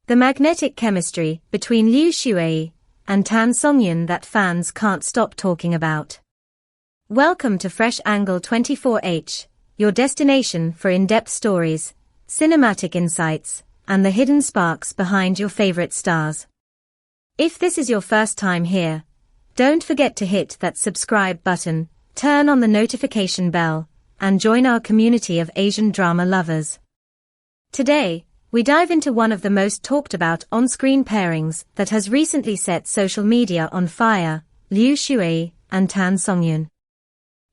The magnetic chemistry between Xueyi and Songyun that fans can't stop talking about. Welcome to Fresh Angle 24H, your destination for in-depth stories, cinematic insights, and the hidden sparks behind your favorite stars. If this is your first time here, don't forget to hit that subscribe button, turn on the notification bell, and join our community of Asian drama lovers. Today, we dive into one of the most talked about on-screen pairings that has recently set social media on fire, Xueyi and Songyun.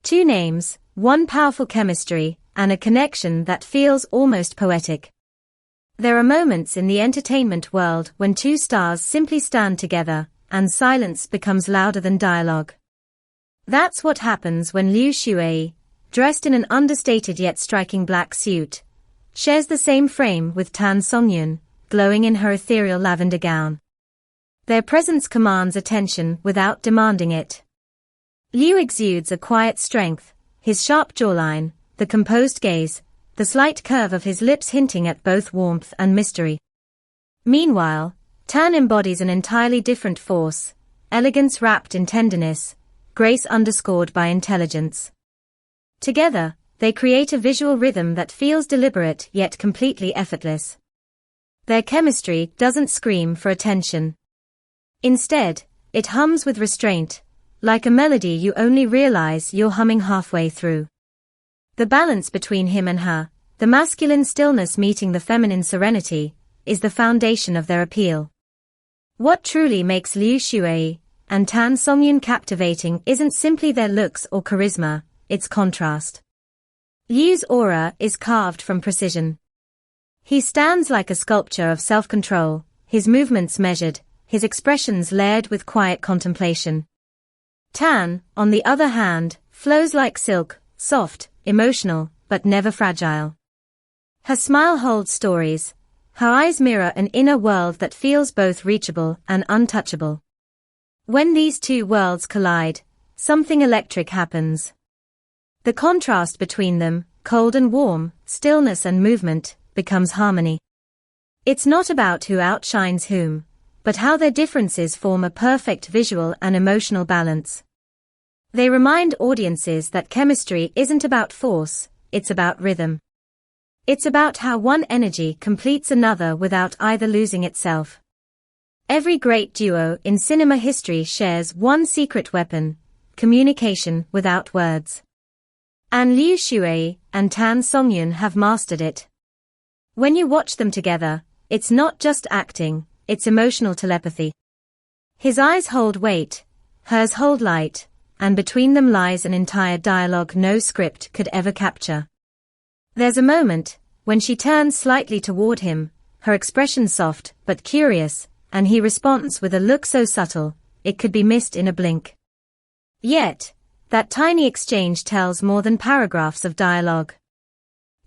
Two names, one powerful chemistry, and a connection that feels almost poetic. There are moments in the entertainment world when two stars simply stand together, and silence becomes louder than dialogue. That's what happens when Xueyi, dressed in an understated yet striking black suit, shares the same frame with Songyun, glowing in her ethereal lavender gown. Their presence commands attention without demanding it. Liu exudes a quiet strength, his sharp jawline, the composed gaze, the slight curve of his lips hinting at both warmth and mystery. Meanwhile, Tan embodies an entirely different force, elegance wrapped in tenderness, grace underscored by intelligence. Together, they create a visual rhythm that feels deliberate yet completely effortless. Their chemistry doesn't scream for attention. Instead, it hums with restraint, like a melody you only realize you're humming halfway through. The balance between him and her, the masculine stillness meeting the feminine serenity, is the foundation of their appeal. What truly makes Xueyi and Songyun captivating isn't simply their looks or charisma, it's contrast. Liu's aura is carved from precision. He stands like a sculpture of self-control, his movements measured, his expressions layered with quiet contemplation. Tan, on the other hand, flows like silk, soft, emotional, but never fragile. Her smile holds stories, her eyes mirror an inner world that feels both reachable and untouchable. When these two worlds collide, something electric happens. The contrast between them, cold and warm, stillness and movement, becomes harmony. It's not about who outshines whom, but how their differences form a perfect visual and emotional balance. They remind audiences that chemistry isn't about force, it's about rhythm. It's about how one energy completes another without either losing itself. Every great duo in cinema history shares one secret weapon: communication without words. And Xueyi and Songyun have mastered it. When you watch them together, it's not just acting, it's emotional telepathy. His eyes hold weight, hers hold light, and between them lies an entire dialogue no script could ever capture. There's a moment, when she turns slightly toward him, her expression soft but curious, and he responds with a look so subtle, it could be missed in a blink. Yet, that tiny exchange tells more than paragraphs of dialogue.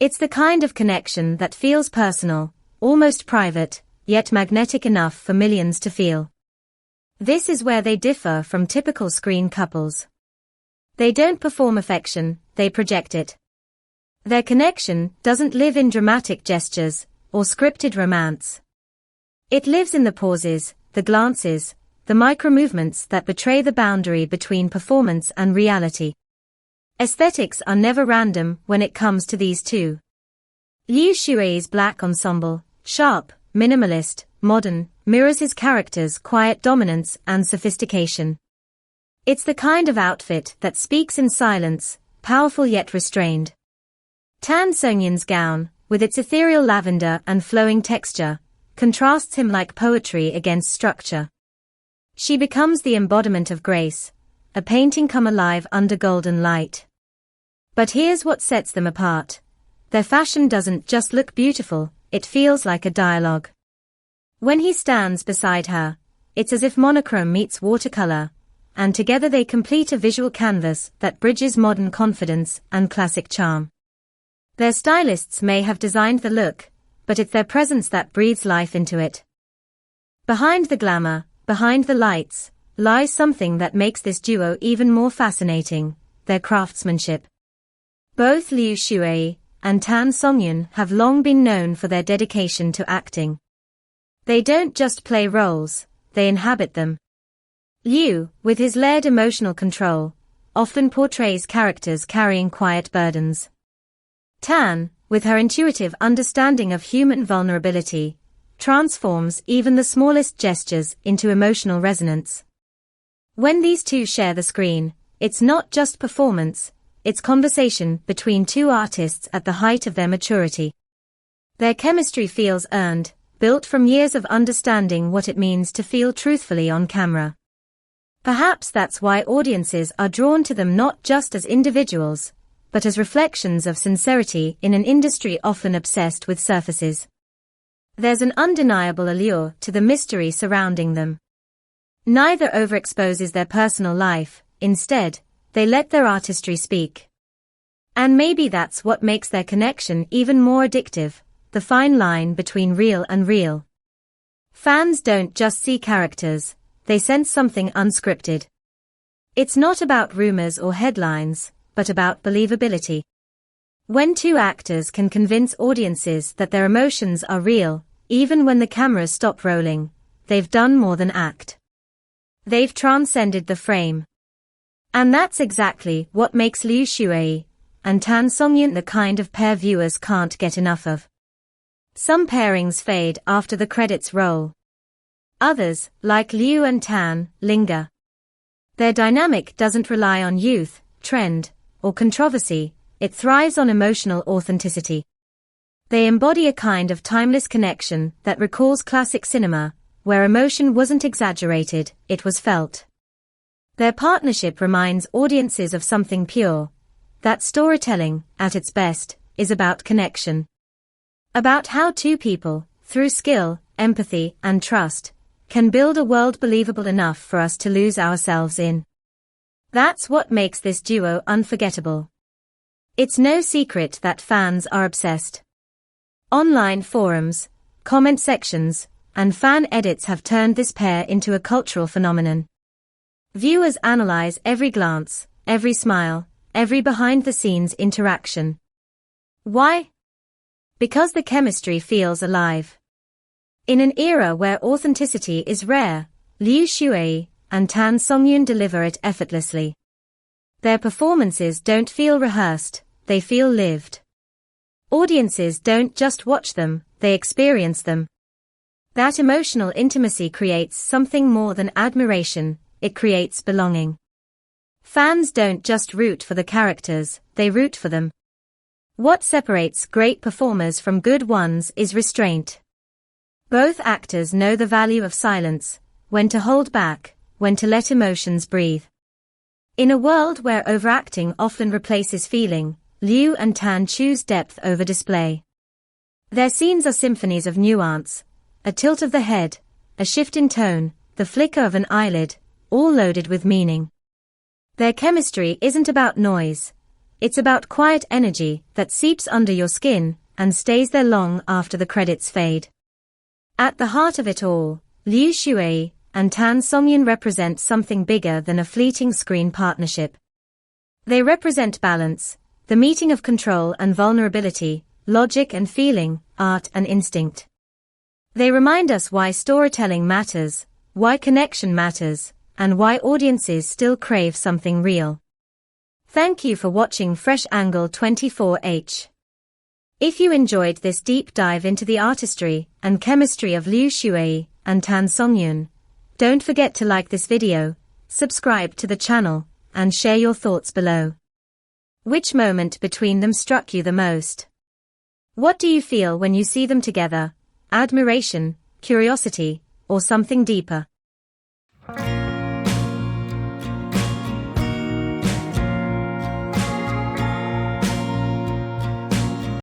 It's the kind of connection that feels personal, almost private, yet magnetic enough for millions to feel. This is where they differ from typical screen couples. They don't perform affection, they project it. Their connection doesn't live in dramatic gestures or scripted romance. It lives in the pauses, the glances, the micro-movements that betray the boundary between performance and reality. Aesthetics are never random when it comes to these two. Xueyi's black ensemble, sharp, minimalist, modern, mirrors his character's quiet dominance and sophistication. It's the kind of outfit that speaks in silence, powerful yet restrained. Songyun's gown, with its ethereal lavender and flowing texture, contrasts him like poetry against structure. She becomes the embodiment of grace, a painting come alive under golden light. But here's what sets them apart. Their fashion doesn't just look beautiful, it feels like a dialogue. When he stands beside her, it's as if monochrome meets watercolor, and together they complete a visual canvas that bridges modern confidence and classic charm. Their stylists may have designed the look, but it's their presence that breathes life into it. Behind the glamour, behind the lights, lies something that makes this duo even more fascinating: their craftsmanship. Both Xueyi and Songyun have long been known for their dedication to acting. They don't just play roles, they inhabit them. Liu, with his layered emotional control, often portrays characters carrying quiet burdens. Tan, with her intuitive understanding of human vulnerability, transforms even the smallest gestures into emotional resonance. When these two share the screen, it's not just performance, it's conversation between two artists at the height of their maturity. Their chemistry feels earned, built from years of understanding what it means to feel truthfully on camera. Perhaps that's why audiences are drawn to them not just as individuals, but as reflections of sincerity in an industry often obsessed with surfaces. There's an undeniable allure to the mystery surrounding them. Neither overexposes their personal life, instead, they let their artistry speak. And maybe that's what makes their connection even more addictive, the fine line between real and real. Fans don't just see characters, they sense something unscripted. It's not about rumors or headlines, but about believability. When two actors can convince audiences that their emotions are real, even when the cameras stop rolling, they've done more than act. They've transcended the frame. And that's exactly what makes Liu Xueyi and Tan Songyun the kind of pair viewers can't get enough of. Some pairings fade after the credits roll. Others, like Liu and Tan, linger. Their dynamic doesn't rely on youth, trend, or controversy, it thrives on emotional authenticity. They embody a kind of timeless connection that recalls classic cinema, where emotion wasn't exaggerated, it was felt. Their partnership reminds audiences of something pure, that storytelling, at its best, is about connection. About how two people, through skill, empathy, and trust, can build a world believable enough for us to lose ourselves in. That's what makes this duo unforgettable. It's no secret that fans are obsessed. Online forums, comment sections, and fan edits have turned this pair into a cultural phenomenon. Viewers analyze every glance, every smile, every behind-the-scenes interaction. Why? Because the chemistry feels alive. In an era where authenticity is rare, Liu Xueyi and Tan Songyun deliver it effortlessly. Their performances don't feel rehearsed, they feel lived. Audiences don't just watch them, they experience them. That emotional intimacy creates something more than admiration, it creates belonging. Fans don't just root for the characters, they root for them. What separates great performers from good ones is restraint. Both actors know the value of silence, when to hold back, when to let emotions breathe. In a world where overacting often replaces feeling, Liu and Tan choose depth over display. Their scenes are symphonies of nuance, a tilt of the head, a shift in tone, the flicker of an eyelid, all loaded with meaning. Their chemistry isn't about noise, it's about quiet energy that seeps under your skin and stays there long after the credits fade. At the heart of it all, Liu Xueyi and Tan Songyun represent something bigger than a fleeting screen partnership. They represent balance, the meeting of control and vulnerability, logic and feeling, art and instinct. They remind us why storytelling matters, why connection matters, and why audiences still crave something real. Thank you for watching Fresh Angle 24H. If you enjoyed this deep dive into the artistry and chemistry of Liu Xueyi and Tan Songyun, don't forget to like this video, subscribe to the channel, and share your thoughts below. Which moment between them struck you the most? What do you feel when you see them together? Admiration, curiosity, or something deeper?